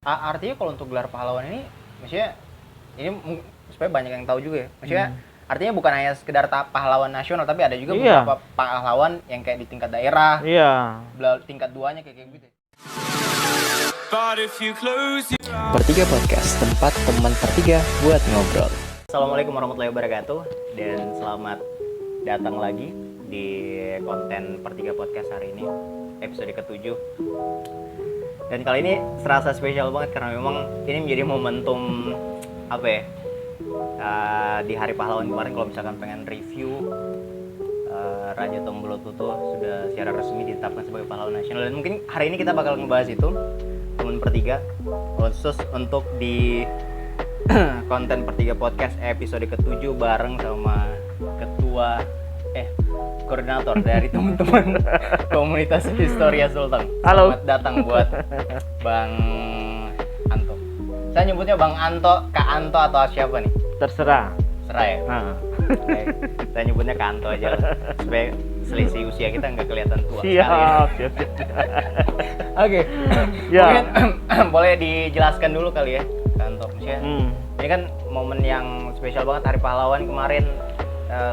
Artinya kalau untuk gelar pahlawan ini, maksudnya ini supaya banyak yang tahu juga ya. Maksudnya artinya bukan hanya sekedar pahlawan nasional, tapi ada juga beberapa pahlawan yang kayak di tingkat daerah. Iya. Tingkat 2-nya kayak gitu. Pertiga Podcast, tempat teman pertiga buat ngobrol. Assalamualaikum warahmatullahi wabarakatuh, dan selamat datang lagi di konten Pertiga Podcast hari ini, episode ke-7. Dan kali ini serasa spesial banget karena memang ini menjadi momentum apa ya? Di Hari Pahlawan kemarin, kalau misalkan pengen review, Raja Tombolottutu sudah secara resmi ditetapkan sebagai pahlawan nasional, dan mungkin hari ini kita bakal ngebahas itu teman Pertiga, khusus untuk di konten Pertiga Podcast episode ke-7 bareng sama ketua koordinator dari teman-teman komunitas Historia Sulteng. Halo. Selamat datang buat Bang Anto. Saya nyebutnya Bang Anto, Kak Anto atau siapa nih? Terserah. Serah ya? Oke. Saya nyebutnya Kak Anto aja lah, supaya selisih usia kita nggak kelihatan tua. Siap. Oke. Ya. Mungkin boleh dijelaskan dulu kali ya, Kak Anto. Maksudnya, ini kan momen yang spesial banget, Hari Pahlawan kemarin.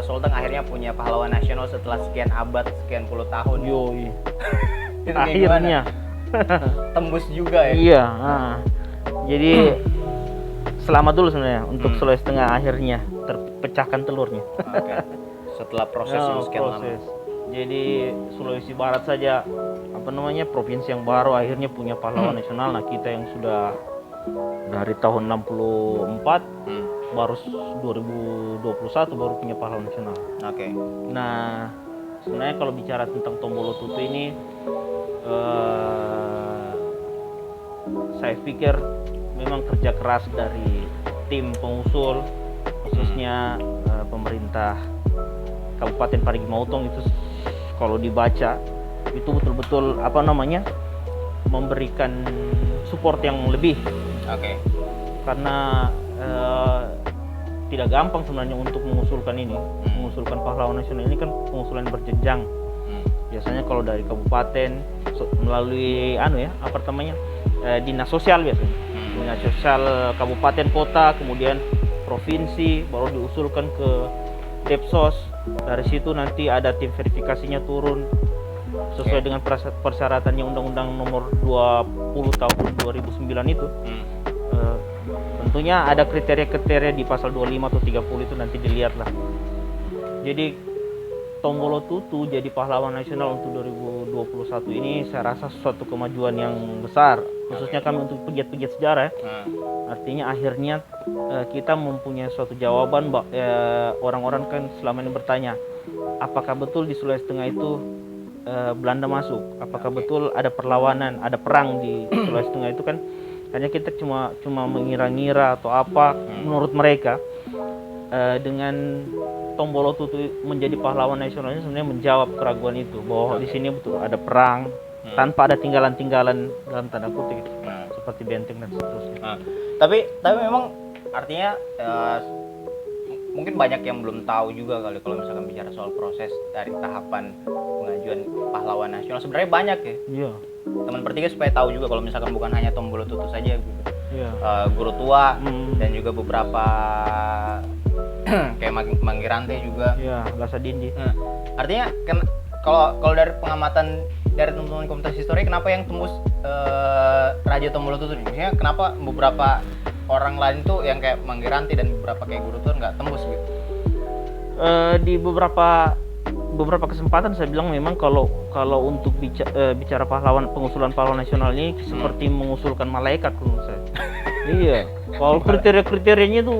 Sulteng akhirnya punya pahlawan nasional setelah sekian abad, sekian puluh tahun. Yoi. Itu Akhirnya. Tembus juga ya. Iya. Jadi selamat dulu sebenarnya untuk Sulawesi Tengah akhirnya terpecahkan telurnya. Oke. Setelah proses yang sekian lama. Jadi Sulawesi Barat saja provinsi yang baru akhirnya punya pahlawan nasional. Nah, kita yang sudah dari tahun 64 baru 2021 baru punya pahlawan nasional. Oke. Nah, sebenarnya kalau bicara tentang Tombolottutu ini, saya pikir memang kerja keras dari tim pengusul, khususnya pemerintah Kabupaten Parigi Motong itu, kalau dibaca itu betul-betul memberikan support yang lebih. Oke. Karena tidak gampang sebenarnya untuk mengusulkan mengusulkan pahlawan nasional ini kan pengusulan berjenjang. Biasanya kalau dari kabupaten melalui dinas sosial biasanya, dinas sosial kabupaten kota, kemudian provinsi, baru diusulkan ke Depsos. Dari situ nanti ada tim verifikasinya turun sesuai dengan persyaratannya Undang-Undang Nomor 20 Tahun 2009 itu. Tentunya ada kriteria-kriteria di pasal 25 atau 30 itu nanti dilihat lah. Jadi Tombolottutu jadi pahlawan nasional untuk 2021 ini saya rasa suatu kemajuan yang besar, khususnya kami untuk pegiat-pegiat sejarah. Artinya akhirnya kita mempunyai suatu jawaban. Orang-orang kan selama ini bertanya, apakah betul di Sulawesi Tengah itu Belanda masuk? Apakah betul ada perlawanan, ada perang di Sulawesi Tengah itu kan? Hanya kita cuma mengira-ngira atau apa menurut mereka. Dengan Tombolottutu menjadi pahlawan nasionalnya sebenarnya menjawab keraguan itu, bahwa di sini betul ada perang tanpa ada tinggalan-tinggalan dalam tanda kutip seperti benteng dan seterusnya. Tapi memang artinya mungkin banyak yang belum tahu juga kali kalau misalkan bicara soal proses dari tahapan pengajuan pahlawan nasional. Sebenarnya banyak ya. Iya. Teman Pertiga supaya tahu juga kalau misalkan bukan hanya Tombolottutu saja gitu. Iya. Guru tua dan juga beberapa kayak Manggirante juga. Iya, Lasadindi. Artinya kan kalau dari pengamatan dari teman-teman komunitas histori, kenapa yang tembus Raja Tombolottutu nih? Maksudnya kenapa beberapa orang lain tuh yang kayak Manggirante dan beberapa kayak guru tua nggak tembus gitu? Di beberapa kesempatan saya bilang memang kalau untuk bicara pengusulan pahlawan nasional ini seperti mengusulkan malaikat menurut saya. Iya. Kalau kriterianya itu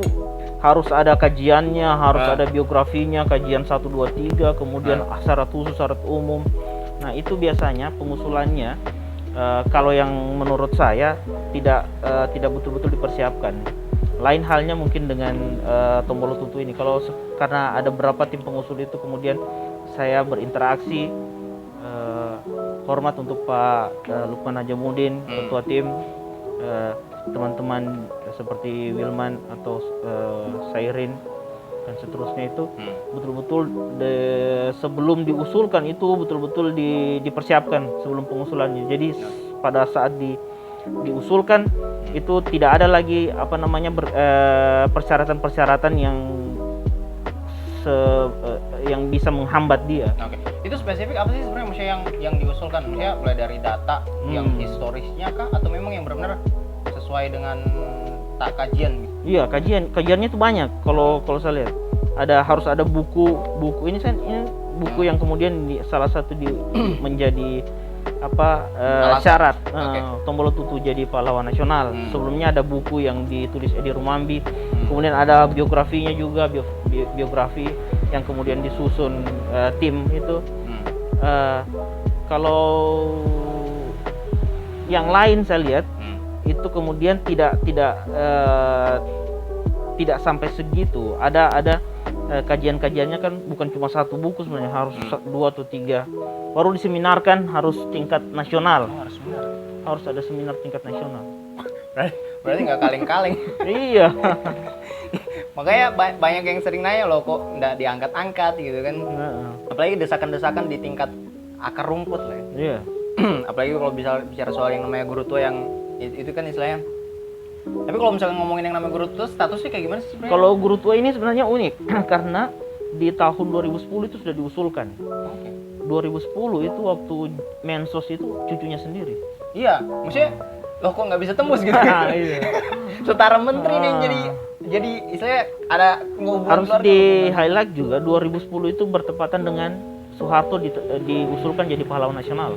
harus ada kajiannya, harus ada biografinya, kajian 1, 2, 3, kemudian syarat khusus, syarat umum. Nah, itu biasanya pengusulannya kalau yang menurut saya tidak betul-betul dipersiapkan. Lain halnya mungkin dengan Tombolottutu ini. Karena ada beberapa tim pengusul itu, kemudian saya berinteraksi, hormat untuk Pak Lukman Najamuddin, ketua tim, teman-teman seperti Wilman atau Sairin dan seterusnya itu betul-betul sebelum diusulkan itu betul-betul dipersiapkan sebelum pengusulannya. Jadi pada saat diusulkan itu tidak ada lagi persyaratan-persyaratan yang bisa menghambat dia. Oke. Itu spesifik apa sih sebenarnya maksudnya yang diusulkan? Maksudnya mulai dari data yang historisnya kah atau memang yang benar-benar sesuai dengan kajian gitu? Iya, kajiannya itu banyak. Kalau saya lihat harus ada buku ini buku yang kemudian salah satu menjadi syarat Tombolo Tutu jadi pahlawan nasional. Sebelumnya ada buku yang ditulis Edi Rumambi, kemudian ada biografinya juga, biografi yang kemudian disusun tim itu. Kalau yang lain saya lihat itu kemudian tidak sampai segitu. Ada kajian-kajiannya kan bukan cuma satu buku sebenarnya, harus 2 atau 3 baru diseminarkan, harus tingkat nasional. Harus ada seminar tingkat nasional. Berarti nggak kaleng-kaleng. Iya. Makanya banyak yang sering nanya loh, kok nggak diangkat-angkat gitu kan. Apalagi desakan-desakan di tingkat akar rumput lah. Iya. Apalagi kalau bicara soal yang namanya guru tua, yang itu kan istilahnya. Tapi kalau misalnya ngomongin yang namanya guru tua, statusnya kayak gimana sih sebenarnya? Kalau guru tua ini sebenarnya unik karena di tahun 2010 itu sudah diusulkan. 2010 itu waktu Mensos itu cucunya sendiri. Iya, maksudnya loh kok nggak bisa tembus gitu? Iya. Setara menteri nih jadi istilahnya ada ngubur. Harus di highlight juga 2010 itu bertepatan dengan Soeharto diusulkan jadi pahlawan nasional.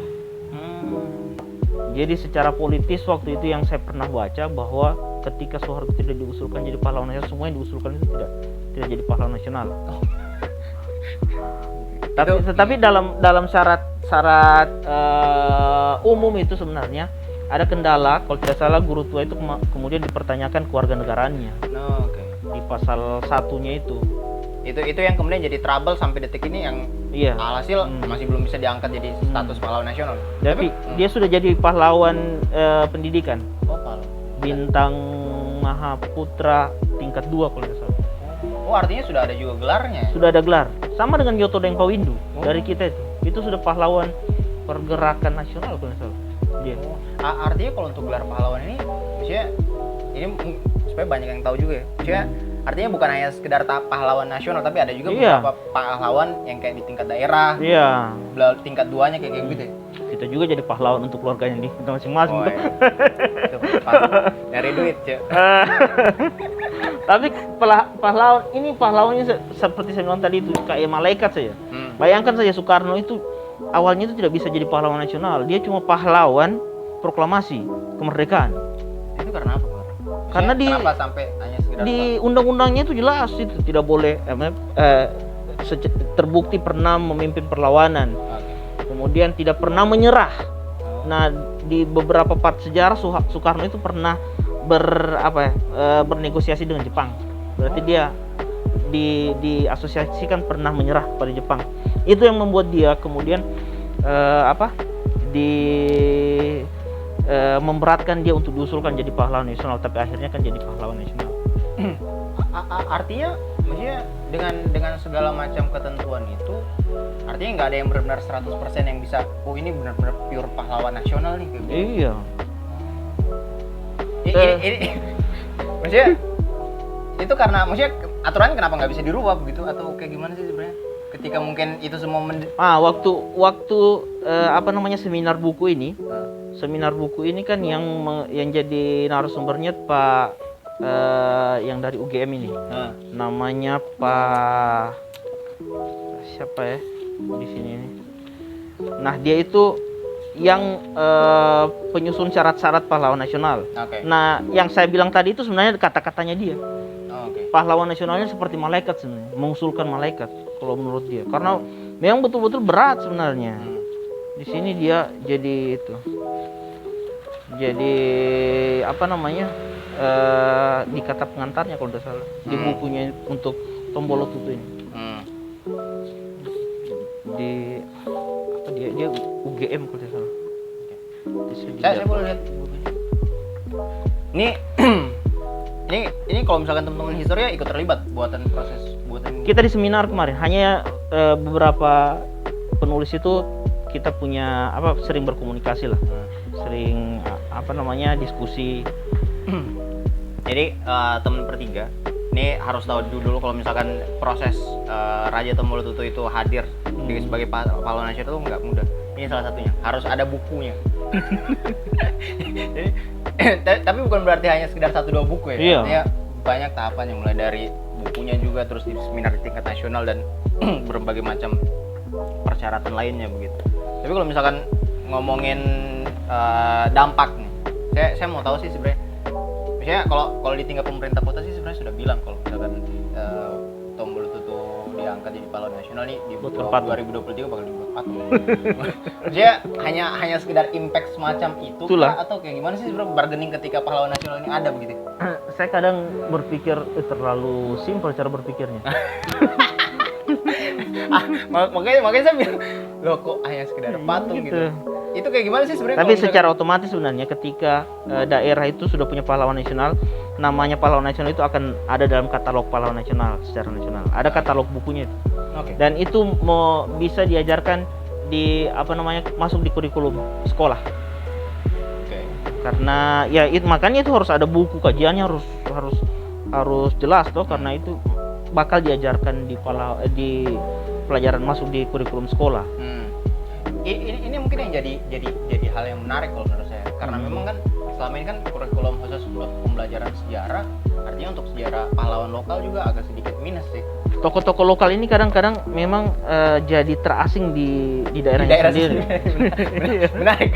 Jadi secara politis waktu itu yang saya pernah baca bahwa ketika Soeharto tidak diusulkan jadi pahlawan nasional, semua yang diusulkan itu tidak jadi pahlawan nasional. Tetapi dalam syarat umum itu sebenarnya ada kendala. Kalau tidak salah guru tua itu kemudian dipertanyakan kewarganegaraannya. Di pasal 1-nya itu yang kemudian jadi trouble sampai detik ini, yang alhasil masih belum bisa diangkat jadi status pahlawan nasional. Tapi dia sudah jadi pahlawan pendidikan. Bintang Mahaputra tingkat 2 kalau tidak salah. Oh, artinya sudah ada juga gelarnya. Sudah ada gelar. Sama dengan Yoto Dengpawindu dari kita itu. Itu sudah pahlawan pergerakan nasional kalau tidak salah. Dia. Artinya kalau untuk gelar pahlawan ini, maksudnya ini supaya banyak yang tahu juga ya. Maksudnya artinya bukan hanya sekedar pahlawan nasional, tapi ada juga beberapa pahlawan yang kayak di tingkat daerah. Iya. Tingkat 2-nya kayak gitu ya. Kita juga jadi pahlawan untuk keluarganya di masing-masing. Oh, iya. Nyari duit, Cek. Tapi pahlawannya seperti saya bilang tadi itu kayak malaikat saja. Bayangkan saja Soekarno itu awalnya itu tidak bisa jadi pahlawan nasional. Dia cuma pahlawan proklamasi kemerdekaan. Itu karena apa? Karena kenapa sampai hanya sekedar di undang-undangnya itu jelas itu tidak boleh terbukti pernah memimpin perlawanan. Kemudian tidak pernah menyerah. Nah, di beberapa part sejarah Soekarno itu pernah bernegosiasi dengan Jepang. Berarti dia diasosiasikan pernah menyerah pada Jepang. Itu yang membuat dia kemudian memberatkan dia untuk diusulkan jadi pahlawan nasional, tapi akhirnya kan jadi pahlawan nasional. Artinya maksudnya dengan segala macam ketentuan itu, artinya nggak ada yang benar-benar 100% yang bisa, oh ini benar-benar pure pahlawan nasional nih gitu. Iya. Ini maksudnya itu karena maksudnya aturan kenapa nggak bisa dirubah begitu, atau kayak gimana sih sebenarnya? Ketika mungkin itu semua waktu seminar buku ini. Seminar buku ini kan yang jadi narasumbernya Pak yang dari UGM ini. Namanya Pak siapa ya di sini ini. Nah, dia itu yang penyusun syarat-syarat pahlawan nasional. Nah, yang saya bilang tadi itu sebenarnya kata-katanya dia. Pahlawan nasionalnya seperti malaikat sebenarnya, mengusulkan malaikat kalau menurut dia. Karena memang betul-betul berat sebenarnya. Di sini dia jadi itu. Jadi di kata pengantarnya kalau tidak salah di bukunya untuk Tombolo Tutu ini. Dia UGM kalau tidak salah. Saya boleh lihat bukunya. Ini kalau misalkan teman-teman historia ikut terlibat buatan kita di seminar kemarin, hanya beberapa penulis itu kita punya sering berkomunikasi lah. diskusi. Jadi teman pertiga ini harus tahu dulu kalau misalkan proses Raja Tombolotutu itu hadir sebagai pahlawan nasional itu nggak mudah. Ini salah satunya, harus ada bukunya. Jadi, tapi bukan berarti hanya sekedar 1-2 buku ya. Iya. Artinya banyak tahapannya, mulai dari bukunya juga, terus di seminar di tingkat nasional dan berbagai macam persyaratan lainnya begitu. Tapi kalau misalkan ngomongin dampak nih, saya mau tahu sih sebenarnya. Misalnya kalau di tingkat pemerintah kota sih sebenarnya sudah bilang kalau misalkan Tombolotutu diangkat jadi pahlawan nasional nih di 2023 bakal dibuat patung. Maksudnya hanya sekedar impact semacam itu atau kayak gimana sih sebenarnya bargaining ketika pahlawan nasional ini ada begitu? Saya kadang berpikir terlalu simpel cara berpikirnya. Makanya saya bilang, loh kok hanya sekedar patung gitu. Itu kayak gimana sih sebenarnya? Tapi secara otomatis sebenarnya ketika daerah itu sudah punya pahlawan nasional, namanya pahlawan nasional itu akan ada dalam katalog pahlawan nasional secara nasional. Ada katalog bukunya itu. Okay. Dan itu mau bisa diajarkan di masuk di kurikulum sekolah. Okay. Karena ya makanya itu harus ada buku kajiannya harus jelas toh, karena itu bakal diajarkan di pelajaran masuk di kurikulum sekolah. Ini mungkin yang jadi hal yang menarik kalau menurut saya, karena memang kan selama ini kan kurikulum khusus pembelajaran sejarah, artinya untuk sejarah pahlawan lokal juga agak sedikit minus sih. Tokoh-tokoh lokal ini kadang-kadang memang jadi terasing di daerahnya sendiri. Menarik.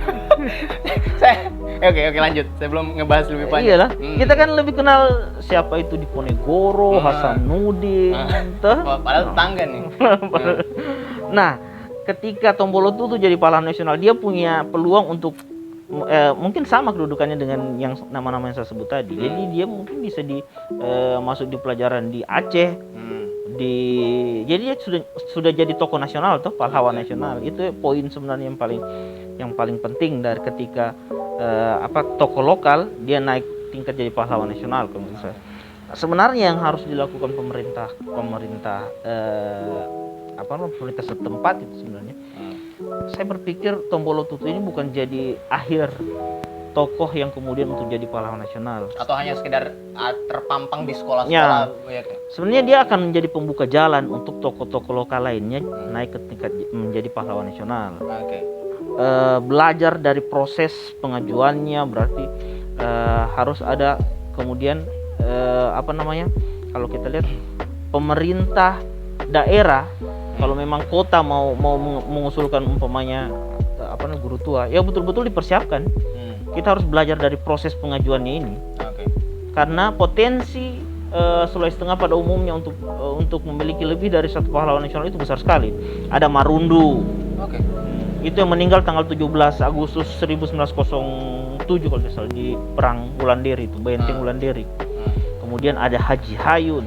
Oke lanjut. Saya belum ngebahas lebih panjang. Iyalah, kita kan lebih kenal siapa itu Diponegoro, Hasanuddin, padahal tetangga nih. Nah, ketika Tombolotutu jadi pahlawan nasional, dia punya peluang untuk mungkin sama kedudukannya dengan yang nama-nama yang saya sebut tadi. Jadi dia mungkin bisa masuk di pelajaran di Aceh. Jadi dia sudah jadi tokoh nasional toh, pahlawan nasional. Itu poin sebenarnya yang paling penting dari ketika tokoh lokal dia naik tingkat jadi pahlawan nasional kalau menurut saya. Sebenarnya yang harus dilakukan pemerintah setempat itu sebenarnya. Saya berpikir Tombolotutu ini bukan jadi akhir tokoh yang kemudian untuk jadi pahlawan nasional. Atau hanya sekedar terpampang di sekolah-sekolah. Ya. Sebenarnya dia akan menjadi pembuka jalan untuk tokoh-tokoh lokal lainnya naik ke tingkat menjadi pahlawan nasional. Belajar dari proses pengajuannya, berarti harus ada kemudian kalau kita lihat pemerintah daerah, kalau memang kota mau mengusulkan umpamanya guru tua, ya betul-betul dipersiapkan. Kita harus belajar dari proses pengajuannya ini. Karena potensi Sulawesi Tengah pada umumnya untuk memiliki lebih dari satu pahlawan nasional itu besar sekali. Ada Marundu. Itu yang meninggal tanggal 17 Agustus 1907 kalau tidak salah di perang Wulanderi itu, Benteng Wulanderi. Kemudian ada Haji Hayun.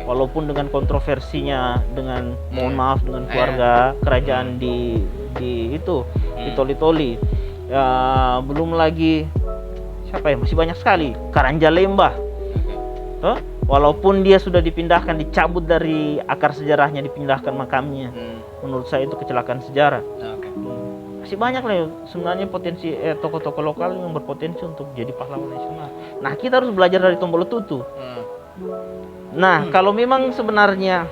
Walaupun dengan kontroversinya dengan mohon maaf dengan keluarga kerajaan di Toli-Toli. Ya, belum lagi siapa ya, masih banyak sekali. Karanja Lembah. Walaupun dia sudah dipindahkan, dicabut dari akar sejarahnya, dipindahkan makamnya. Menurut saya itu kecelakaan sejarah. Masih banyak lah sebenarnya potensi tokoh-tokoh lokal yang berpotensi untuk jadi pahlawan nasional. Nah, kita harus belajar dari Tombolotutu. Nah, kalau memang sebenarnya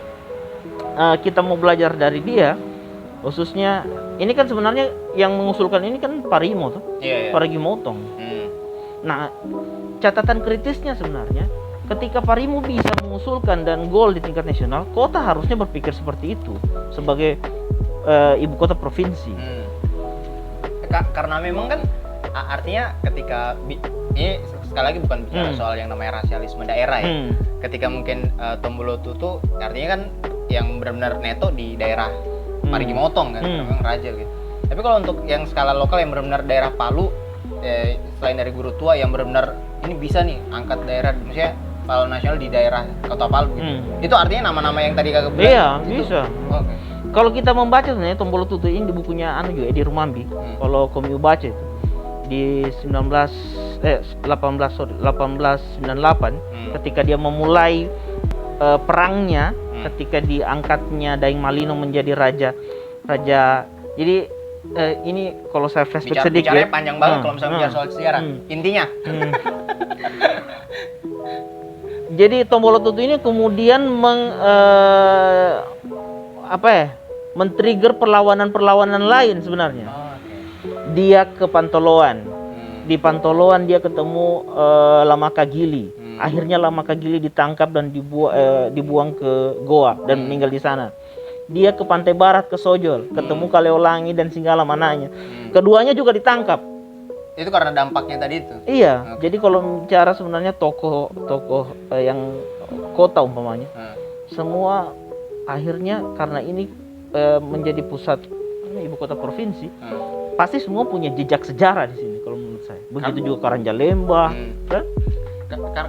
kita mau belajar dari dia, khususnya ini kan sebenarnya yang mengusulkan ini kan Parimo tuh, Parigi Motong. Nah, catatan kritisnya sebenarnya ketika Parimo bisa mengusulkan dan gol di tingkat nasional, kota harusnya berpikir seperti itu sebagai ibu kota provinsi. Karena memang kan artinya ketika ini sekali lagi bukan bicara soal yang namanya rasialisme daerah ya. Ketika mungkin Tombolotutu artinya kan yang benar-benar neto di daerah Parigi Motong kan, memang raja gitu. Tapi kalau untuk yang skala lokal yang benar-benar daerah Palu, selain dari guru tua yang benar-benar ini bisa nih angkat daerah, misalnya pahlawan nasional di daerah Kota Palu gitu. Itu artinya nama-nama yang tadi kakak bilang. Iya, gitu? Bisa. Kalau kita membaca sebenarnya Tombolotutu ini di bukunya Edi Rumambi. Kalau kamu baca itu di 1898 ketika dia memulai perangnya, ketika diangkatnya Daeng Malino menjadi raja. Jadi ini kalau saya flashback sedikit. Bicaranya panjang banget kalau misalnya bicara soal sejarah. Intinya. Jadi Tombolo Tutu ini kemudian men-trigger perlawanan lain sebenarnya. Dia ke Pantoloan. Di Pantoloan dia ketemu Lama Kagili. Akhirnya Lama Kagili ditangkap dan dibuang ke Goa dan meninggal di sana. Dia ke pantai barat ke Sojol, ketemu Kaleolangi dan Singgala mananya. Keduanya juga ditangkap. Itu karena dampaknya tadi itu. Iya, jadi kalau bicara sebenarnya tokoh yang kota umpamanya, semua akhirnya karena ini menjadi pusat ibu kota provinsi, pasti semua punya jejak sejarah di sini kalau menurut saya. Begitu juga Karanjalemba, kan?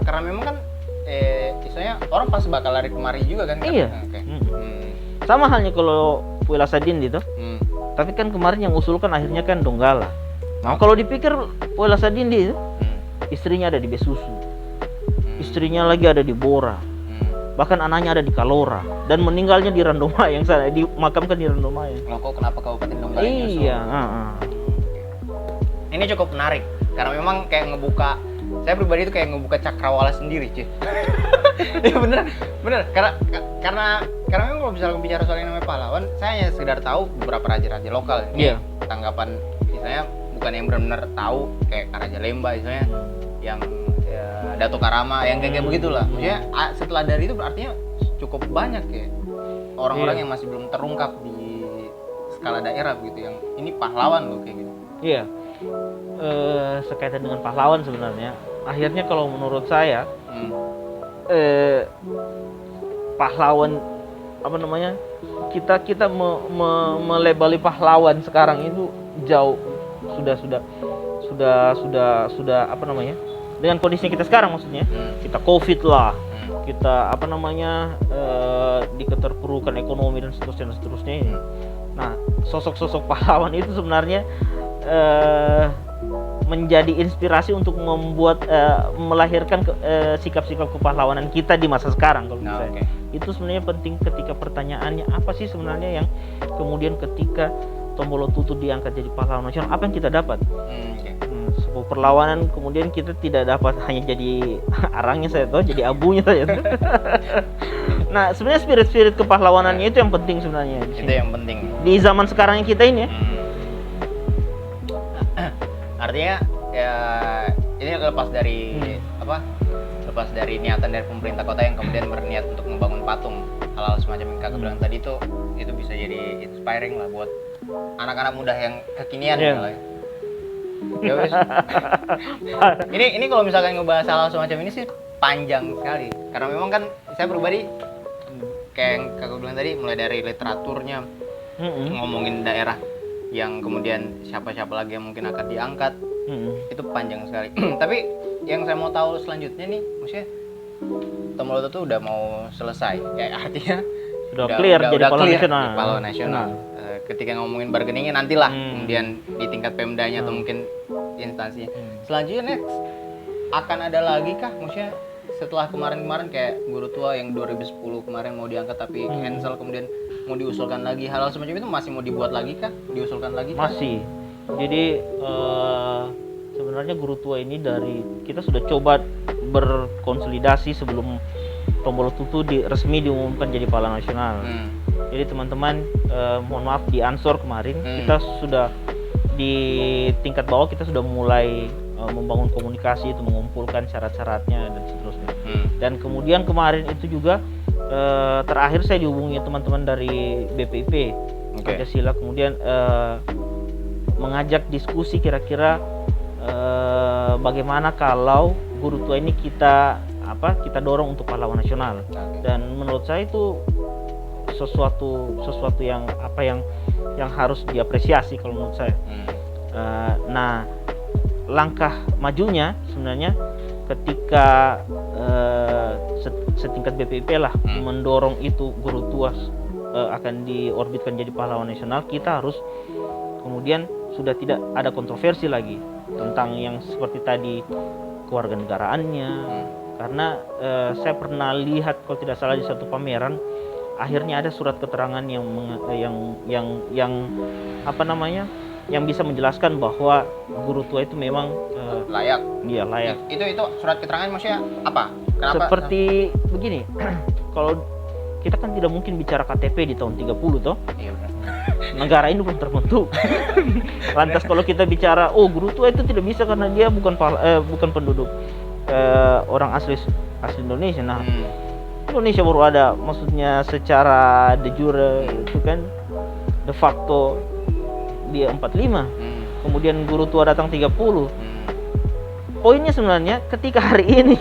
Karena memang kan, istilahnya orang pasti bakal lari kemari juga kan? Iya. Sama halnya kalau Puela Sadindi itu, tapi kan kemarin yang usulkan akhirnya kan Donggala. Nah, kalau dipikir Puela Sadindi itu, istrinya ada di Besusu, istrinya lagi ada di Bora, bahkan anaknya ada di Kalora, dan meninggalnya di Randomayang sana, dimakamkan di Randomayang. Loh, kok kenapa Kabupaten Donggala? Iya. Ini cukup menarik karena memang kayak ngebuka, saya pribadi itu kayak ngebuka cakrawala sendiri, cuy. Iya bener. Karena memang kalau misalnya bicara soal yang namanya pahlawan, saya hanya sekedar tahu beberapa raja-raja lokal. Iya. Tanggapan misalnya bukan yang benar-benar tahu kayak Karajalemba misalnya, yang Dato Karama, yang kayak begitulah. Maksudnya setelah dari itu berarti cukup banyak ya orang-orang yang masih belum terungkap di skala daerah begitu, yang ini pahlawan loh kayak gitu. Iya. Sekaitan dengan pahlawan sebenarnya, akhirnya kalau menurut saya pahlawan kita melabeli pahlawan sekarang itu jauh sudah dengan kondisi kita sekarang, maksudnya kita COVID lah, kita di keterpurukan ekonomi dan seterusnya ini. Nah, sosok-sosok pahlawan itu sebenarnya menjadi inspirasi untuk melahirkan sikap-sikap kepahlawanan kita di masa sekarang kalau menurut saya. Itu sebenarnya penting ketika pertanyaannya apa sih sebenarnya yang kemudian ketika Tombolo Tutu diangkat jadi pahlawan nasional, apa yang kita dapat? Sebuah perlawanan kemudian kita tidak dapat hanya jadi arangnya saya tahu, jadi abunya saja. Nah, sebenarnya spirit kepahlawanannya itu yang penting sebenarnya. Itu yang penting. Di zaman sekarang kita ini ya. Artinya ya ini lepas dari niatan dari pemerintah kota yang kemudian berniat untuk membangun patung, hal-hal semacam yang kakak bilang tadi itu bisa jadi inspiring lah buat anak-anak muda yang kekinian. Ya wes. Ini kalau misalkan ngebahas hal semacam ini sih panjang sekali, karena memang kan saya pribadi kayak yang kakak bilang tadi, mulai dari literaturnya, ngomongin daerah yang kemudian siapa-siapa lagi yang mungkin akan diangkat, itu panjang sekali. Tapi yang saya mau tahu selanjutnya nih, maksudnya Tombolo Tutu udah mau selesai, kayak artinya udah clear jadi pahlawan nasional. Ketika ngomongin bargainingnya nantilah, kemudian di tingkat Pemdanya atau mungkin instansinya. Selanjutnya next akan ada lagi kah, maksudnya setelah kemarin-kemarin kayak Guru Tua yang 2010 kemarin mau diangkat tapi cancel, kemudian mau diusulkan lagi, hal-hal semacam itu masih mau dibuat lagi kah? Diusulkan lagi kah? Masih. Jadi sebenarnya Guru Tua ini dari kita sudah coba berkonsolidasi sebelum Tombolo Tutu resmi diumumkan jadi pahlawan nasional. Jadi teman-teman, mohon maaf di Ansor kemarin kita sudah di tingkat bawah kita sudah mulai membangun komunikasi itu, mengumpulkan syarat-syaratnya dan seterusnya. Dan kemudian kemarin itu juga terakhir saya dihubungi teman-teman dari BPIP Pancasila, kemudian mengajak diskusi kira-kira bagaimana kalau Guru Tua ini kita dorong untuk pahlawan nasional. Dan menurut saya itu sesuatu yang harus diapresiasi kalau menurut saya. Nah, langkah majunya sebenarnya ketika setingkat BPIP lah mendorong itu Guru Tua akan diorbitkan jadi pahlawan nasional, kita harus kemudian sudah tidak ada kontroversi lagi tentang yang seperti tadi kewarganegaraannya. Karena saya pernah lihat kalau tidak salah di satu pameran akhirnya ada surat keterangan yang apa namanya, yang bisa menjelaskan bahwa guru tua itu memang layak. dia layak. Itu surat keterangan maksudnya apa? Kenapa? Seperti begini, kalau kita kan tidak mungkin bicara KTP di tahun 30 toh. Iya benar. Negara ini belum terbentuk. Lantas kalau kita bicara, oh guru tua itu tidak bisa karena dia bukan penduduk orang asli Indonesia. Nah, Indonesia baru ada, maksudnya secara de jure itu kan de facto dia 45. Kemudian guru tua datang 30. Poinnya sebenarnya ketika hari ini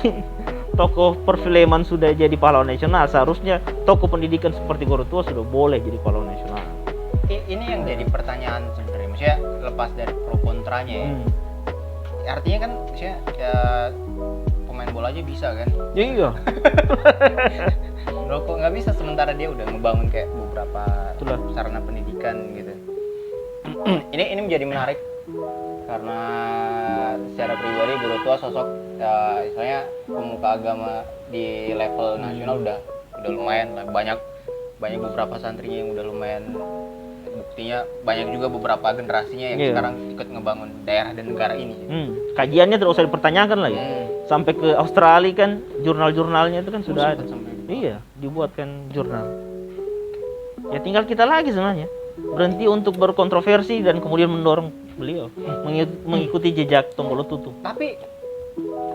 tokoh perfilman sudah jadi pahlawan nasional, seharusnya tokoh pendidikan seperti guru tua sudah boleh jadi pahlawan nasional. Ini yang jadi pertanyaan sebenarnya, maksudnya lepas dari pro kontranya ya. Artinya kan maksudnya ya, pemain bola aja bisa kan? Iya. Loh kok nggak bisa sementara dia udah ngebangun kayak beberapa Itulah. sarana pendidikan gitu. ini menjadi menarik karena secara pribadi guru tua sosok istilahnya pemuka agama di level nasional udah lumayan lah, banyak beberapa santrinya yang udah lumayan, buktinya banyak juga beberapa generasinya yang sekarang ikut ngebangun daerah dan negara ini. Kajiannya tidak usah dipertanyakan lagi. Sampai ke Australia kan jurnal-jurnalnya itu kan sudah ada. Iya, dibuatkan jurnal. Ya tinggal kita lagi sebenarnya berhenti untuk berkontroversi dan kemudian mendorong beliau mengikuti jejak Tombolo Tutu. Tapi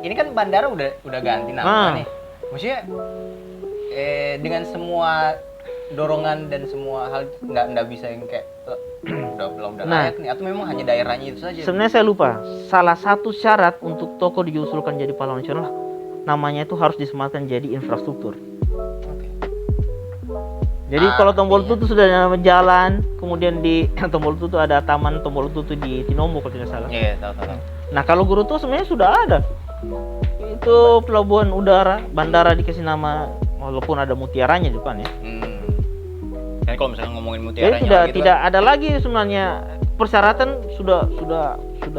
ini kan bandara udah ganti nama nih. Maksudnya dengan semua dorongan dan semua hal nggak bisa yang kayak udah layak nih, atau memang hanya daerahnya itu saja? Sebenarnya saya lupa. Salah satu syarat untuk toko diusulkan jadi pahlawan nasional, namanya itu harus disematkan jadi infrastruktur. Jadi kalau Tombolo Tutu sudah ada jalan, kemudian di Tombolo Tutu ada taman Tombolo Tutu di Tinombo kalau tidak salah. Iya, tahu. Nah, kalau guru tua sebenarnya sudah ada. Itu pelabuhan udara, bandara dikasih nama walaupun ada mutiaranya di depan ya. Kan kalau misalnya ngomongin Jadi mutiaranya tidak ada lagi sebenarnya, persyaratan sudah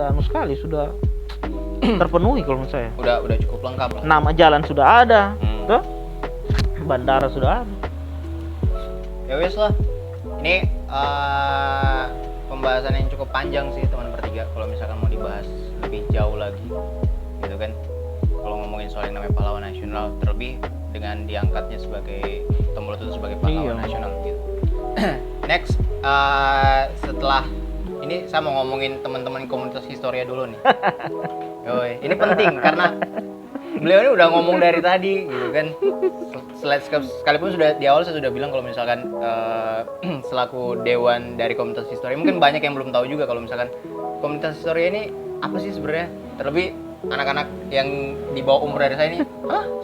anu sekali, sudah terpenuhi kalau menurut saya. Udah cukup lengkap lah. Nama jalan sudah ada, tuh. Bandara sudah ada. Ya wes lah. Ini pembahasan yang cukup panjang sih teman bertiga. Kalau misalkan mau dibahas lebih jauh lagi, gitu kan. Kalau ngomongin soal yang namanya pahlawan nasional, terlebih dengan diangkatnya sebagai Tombolo Tutu sebagai pahlawan nasional gitu. Next, setelah ini saya mau ngomongin teman-teman komunitas Historia dulu nih. Yoi, ini penting karena beliau ini udah ngomong dari tadi gitu kan. Sekalipun sudah di awal saya sudah bilang kalau misalkan selaku dewan dari komunitas Historia, mungkin banyak yang belum tahu juga kalau misalkan komunitas Historia ini apa sih sebenarnya. Terlebih anak-anak yang di bawah umur dari saya ini,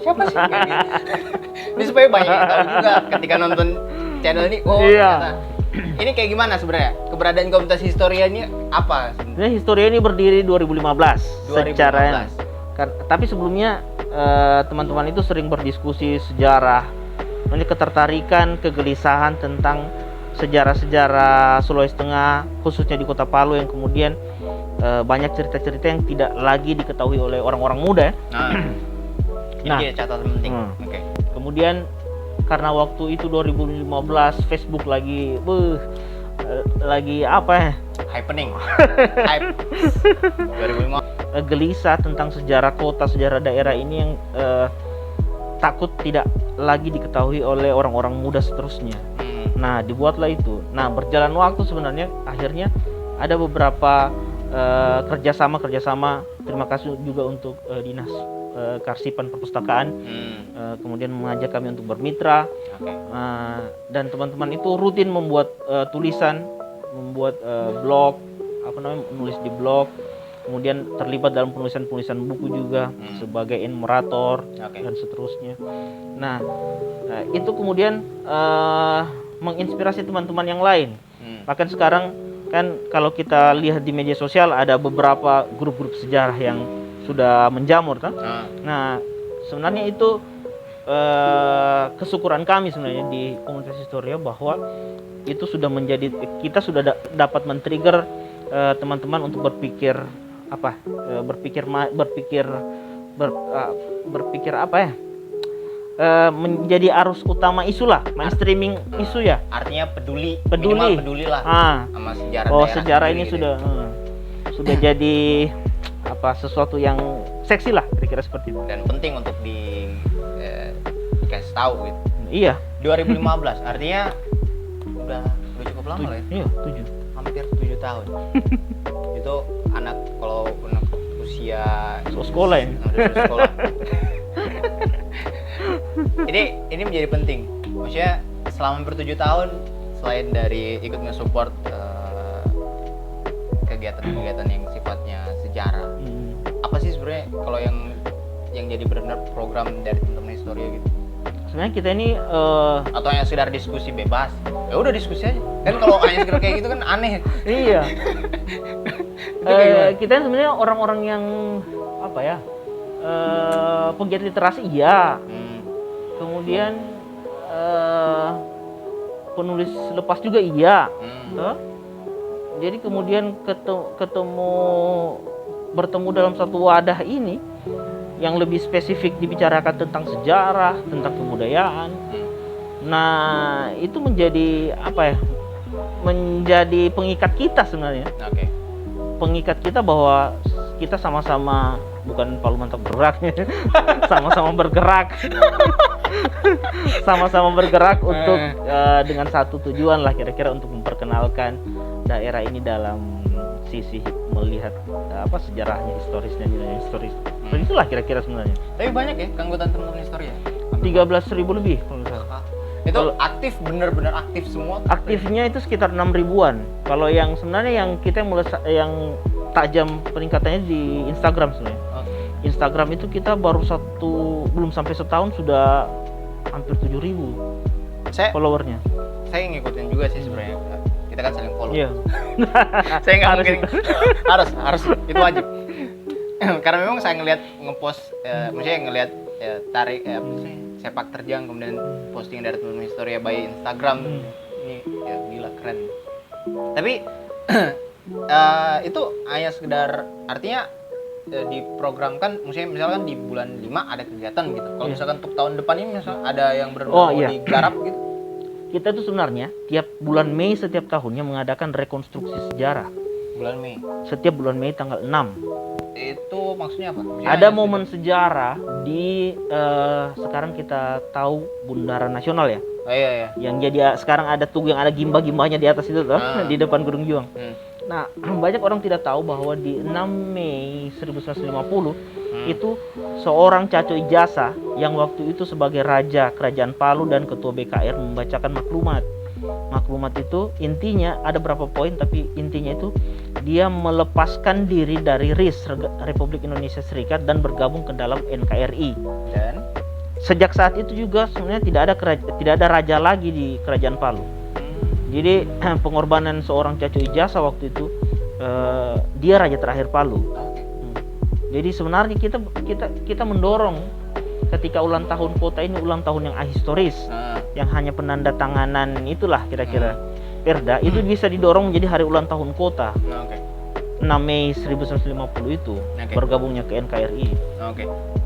siapa sih? Kayak gitu. Ini supaya banyak yang tahu juga ketika nonton channel ini. Ternyata ini kayak gimana sebenarnya? Keberadaan komunitas Historia ini apa? Sebenarnya Historia ini berdiri 2015. Secara tapi sebelumnya teman-teman itu sering berdiskusi sejarah, ini ketertarikan, kegelisahan tentang sejarah-sejarah Sulawesi Tengah, khususnya di Kota Palu yang kemudian banyak cerita-cerita yang tidak lagi diketahui oleh orang-orang muda. Ini catatan penting. Kemudian karena waktu itu 2015 Facebook lagi apa ya? Happening. Hype. 2015. Gelisah tentang sejarah kota, sejarah daerah ini yang takut tidak lagi diketahui oleh orang-orang muda seterusnya. Nah, dibuatlah itu. Nah, berjalan waktu sebenarnya akhirnya ada beberapa kerjasama. Terima kasih juga untuk dinas kearsipan perpustakaan. Kemudian mengajak kami untuk bermitra. Dan teman-teman itu rutin membuat tulisan, membuat blog, menulis di blog. Kemudian terlibat dalam penulisan buku juga sebagai enumerator dan seterusnya. Nah, itu kemudian menginspirasi teman-teman yang lain. Bahkan sekarang kan kalau kita lihat di media sosial ada beberapa grup-grup sejarah yang sudah menjamur kan. Nah, sebenarnya itu kesyukuran kami sebenarnya di komunitas Historia bahwa itu sudah menjadi, kita sudah dapat men-trigger teman-teman untuk berpikir menjadi arus utama isu lah, mainstreaming isu ya. Artinya peduli. Peduli. Minimal peduli lah sama sejarah Oh, daerah sejarah sendiri ini gitu. sudah jadi sesuatu yang seksi lah, kira-kira seperti itu. Dan penting untuk dikasih tahu gitu. Iya. 2015 artinya udah cukup lama lah ya. Iya, 7. Hampir 7 tahun. Itu anak kalau anak usia Sekolah ya. udah sekolah. ini menjadi penting. Maksudnya selama hampir 7 tahun selain dari ikut nge-support kegiatan-kegiatan yang sifatnya sejarah. Apa sih sebenarnya kalau yang jadi benar program dari teman-teman historia gitu? Sebenarnya kita ini Atau hanya sekedar diskusi bebas? Ya udah diskusi aja. Kan kalau hanya sekedar kayak gitu kan aneh. iya. Kita sebenarnya orang-orang yang apa ya? Pegiat literasi iya. Kemudian penulis lepas juga iya. Jadi kemudian bertemu dalam satu wadah ini yang lebih spesifik dibicarakan tentang sejarah, tentang kebudayaan. Nah, itu menjadi apa ya? Menjadi pengikat kita sebenarnya. Oke. Pengikat kita bahwa kita sama-sama bukan palu mantap bergerak, sama-sama bergerak, sama-sama bergerak untuk dengan satu tujuan lah kira-kira untuk memperkenalkan daerah ini dalam sisi melihat sejarahnya, historisnya, nilai historis. Itulah kira-kira sebenarnya. Tapi banyak ya keanggotaan teman-teman historia. 13.000 lebih kalau nggak salah. Itu aktif, benar-benar aktif semua. Aktifnya itu sekitar 6.000-an. Kalau yang sebenarnya yang kita mulai yang tajam peningkatannya di Instagram sebenarnya. Instagram itu kita baru belum sampai setahun sudah hampir 7.000 followernya. Saya ngikutin juga sih sebenarnya. Kita kan saling follow. Iya. Saya nggak mungkin harus itu wajib. Karena memang saya ngelihat ngepost, maksudnya ngelihat sepak terjang kemudian posting dari teman-teman historia by Instagram. Ini ya gila keren. Tapi itu hanya sekedar artinya diprogramkan, misalkan di bulan 5 ada kegiatan gitu. Kalau misalkan untuk tahun depan ini misalkan ada yang digarap gitu. Kita tuh sebenarnya tiap bulan Mei setiap tahunnya mengadakan rekonstruksi sejarah. Bulan Mei. Setiap bulan Mei tanggal 6. Itu maksudnya apa? Maksudnya ada momen sejarah di sekarang kita tahu Bundaran Nasional ya. Oh iya. Yang jadi sekarang ada tugu yang ada gimba-gimbanya di atas itu tuh, di depan Gedung Juang. Nah, banyak orang tidak tahu bahwa di 6 Mei 1950 itu seorang Caco Ijasa yang waktu itu sebagai raja Kerajaan Palu dan ketua BKR membacakan maklumat. Maklumat itu intinya ada berapa poin, tapi intinya itu dia melepaskan diri dari RIS Republik Indonesia Serikat dan bergabung ke dalam NKRI. Dan sejak saat itu juga sebenarnya tidak ada raja lagi di Kerajaan Palu. Jadi pengorbanan seorang Caco Ijasa waktu itu dia raja terakhir Palu. Jadi sebenarnya kita mendorong ketika ulang tahun kota ini ulang tahun yang ahistoris, yang hanya penanda tanganan itulah kira-kira Perda itu bisa didorong menjadi hari ulang tahun kota. 6 Mei 1950 itu bergabungnya ke NKRI.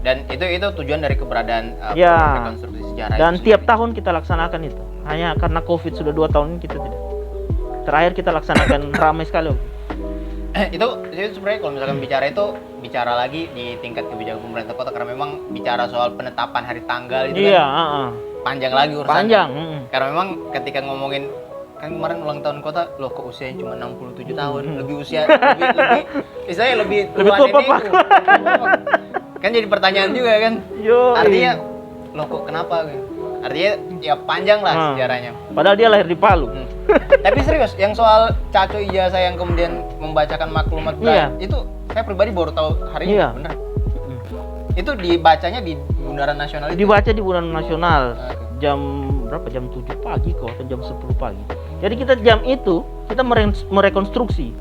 Dan itu tujuan dari keberadaan rekonstruksi sejarah. Dan tiap tahun kita laksanakan itu. Hanya karena COVID sudah 2 tahun ini kita tidak. Terakhir kita laksanakan ramai sekali. Itu sebenarnya kalau misalkan bicara lagi di tingkat kebijakan pemerintah kota, karena memang bicara soal penetapan hari tanggal itu panjang lagi urusannya. Panjang. Karena memang ketika ngomongin kan kemarin ulang tahun kota, loh kok usianya cuma 67 tahun, lebih istilahnya lebih tua Pak. Kan jadi pertanyaan juga kan. Artinya loh kok kenapa gitu. Artinya ya panjang lah sejarahnya. Padahal dia lahir di Palu. Tapi serius, yang soal Caco Ijasa yang kemudian membacakan maklumat itu saya pribadi baru tahu hari ini, bener. Itu dibacanya di Bundaran Nasional itu? Dibaca di Bundaran Nasional jam berapa? Jam 7 pagi kok atau jam 10 pagi. Jadi kita jam itu kita merekonstruksi.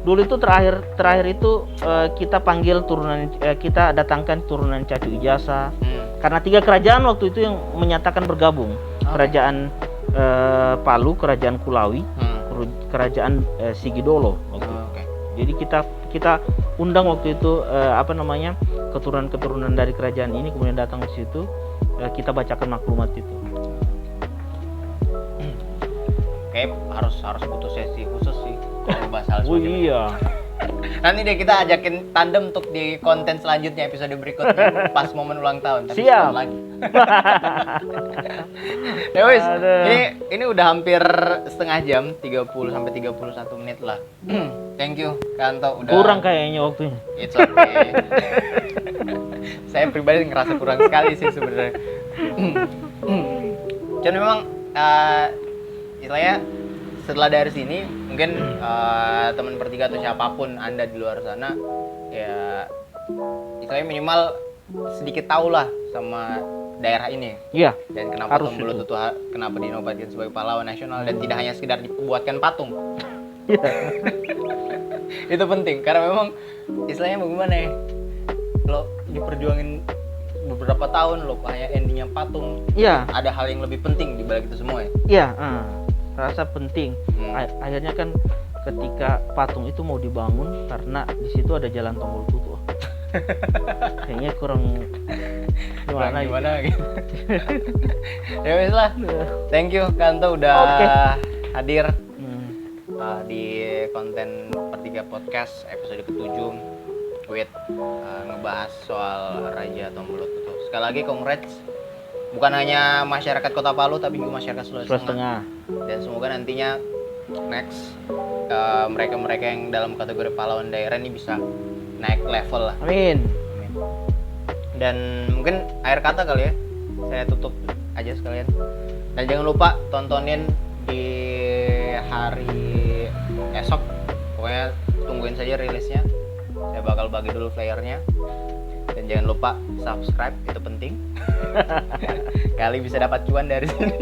Dulu itu terakhir itu kita panggil kita datangkan turunan Caco Ijasa. Karena 3 kerajaan waktu itu yang menyatakan bergabung. Kerajaan Palu, Kerajaan Kulawi, Kerajaan Sigidolo waktu itu. Jadi kita undang waktu itu keturunan dari kerajaan ini kemudian datang ke situ, kita bacakan maklumat itu. Kayak harus butuh sesi khusus sih kalau bahas hal Oh semacam itu. iya. Nanti deh kita ajakin tandem untuk di konten selanjutnya, episode berikutnya pas momen ulang tahun. Tapi Siap. setahun lagi. Ya wis, Aduh. ini udah hampir setengah jam, 30 sampai 31 menit lah. Thank you Kanto udah. Kurang kayaknya waktunya. It's okay. Saya pribadi ngerasa kurang sekali sih sebenarnya. Cuman memang istilahnya setelah dari sini mungkin teman Pertiga atau siapapun Anda di luar sana ya istilahnya minimal sedikit tahu lah sama daerah ini Iya. dan kenapa Harus Tombolo itu. Tutu kenapa dinobatkan sebagai pahlawan nasional dan tidak hanya sekedar dibuatkan patung. Iya. Itu penting karena memang istilahnya bagaimana ya, lo diperjuangin beberapa tahun lo hanya endingnya patung. Iya. Ada hal yang lebih penting di balik itu semua ya. Iya, rasa penting. Hmm. Akhirnya kan ketika patung itu mau dibangun karena di situ ada jalan Tombolo Tutu. Kayaknya kurang Gimana gitu. Ya wes lah. Thank you Kanto udah Oke. hadir Hmm. di konten Pertiga Podcast episode ke-7 with ngebahas soal Raja Tombolo Tutu. Sekali lagi congrats. Bukan hanya masyarakat Kota Palu tapi juga masyarakat Sulawesi Sulawesi Tengah. Tengah. Dan semoga nantinya next mereka-mereka yang dalam kategori pahlawan daerah ini bisa naik level lah. Amin. Amin. Dan mungkin akhir kata kali ya, saya tutup aja sekalian. Dan jangan lupa tontonin di hari esok, pokoknya tungguin saja rilisnya. Saya bakal bagi dulu flyernya. Dan jangan lupa subscribe, itu penting. Kali bisa dapat cuan dari sini.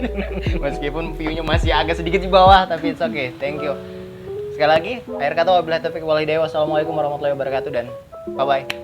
Meskipun view-nya masih agak sedikit di bawah, tapi it's okay. Thank you. Sekali lagi, akhir kata wabillahi taufiq wal hidayah. Wassalamualaikum warahmatullahi wabarakatuh dan bye-bye.